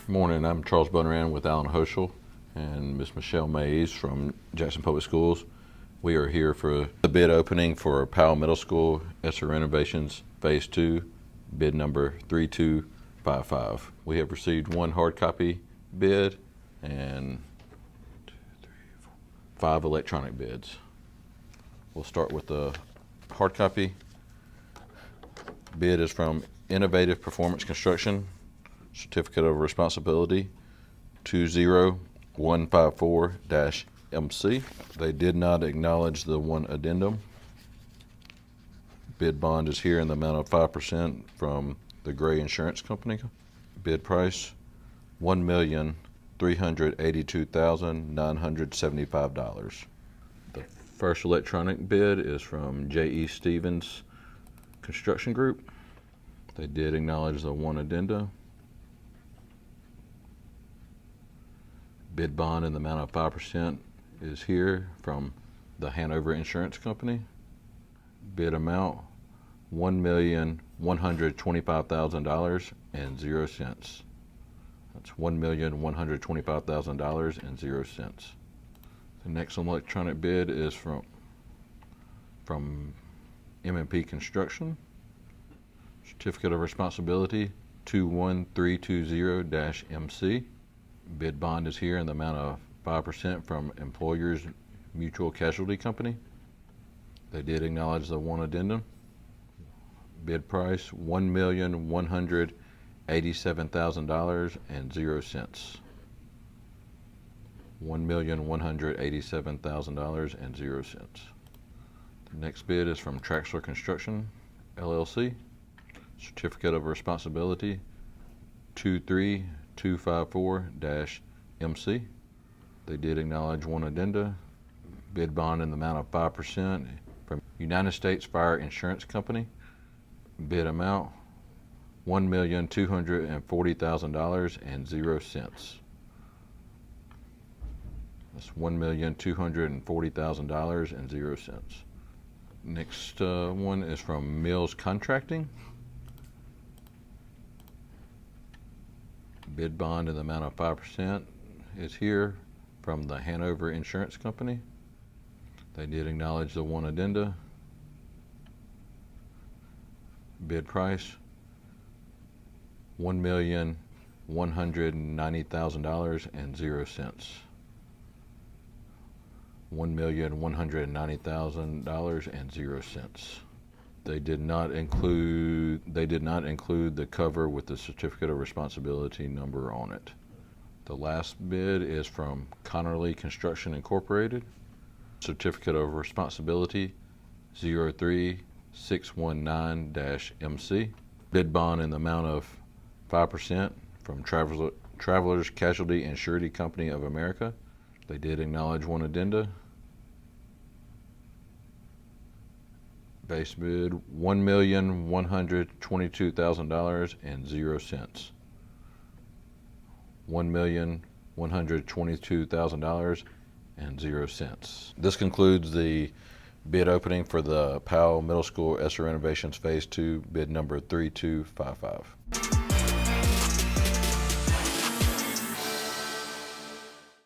Morning, I'm Charles Bunneran with Alan Hoschel and Miss Michelle Mays from Jackson Public Schools. We are here for the bid opening for Powell Middle School ESSER Renovations Phase 2, bid number 3255. We have received one hard copy bid and 5 electronic bids. We'll start with the hard copy. Bid is from Innovative Performance Construction, Certificate of Responsibility 20154-MC. They did not acknowledge the one addendum. Bid bond is here in the amount of 5% from the Gray Insurance Company. Bid price $1,382,975. The first electronic bid is from J.E. Stevens Construction Group. They did acknowledge the one addenda. Bid bond in the amount of 5% is here from the Hanover Insurance Company. Bid amount $1,125,000.00. That's $1,125,000.00. The next electronic bid is from M&P Construction. Certificate of Responsibility 21320-MC. Bid bond is here in the amount of 5% from Employers Mutual Casualty Company. They did acknowledge the one addendum. Bid price $1,187,000.00. $1,187,000.00. The next bid is from Traxler Construction, LLC. Certificate of Responsibility 23254-MC. They did acknowledge one addenda. Bid bond in the amount of 5% from United States Fire Insurance Company. Bid amount $1,240,000.00. That's $1,240,000.00. Next one is from Mills Contracting. Bid bond in the amount of 5% is here from the Hanover Insurance Company. They did acknowledge the one addenda. Bid price $1,190,000.00. $1,190,000.00. They did not include the cover with the Certificate of Responsibility number on it. The last bid is from Connerly Construction Incorporated. Certificate of Responsibility 03619-MC. Bid bond in the amount of 5% from Travelers Casualty and Surety Company of America. They did acknowledge one addenda. Base bid $1,122,000.00. $1,122,000.00. This concludes the bid opening for the Powell Middle School ESSER Renovations Phase 2, bid number 3255.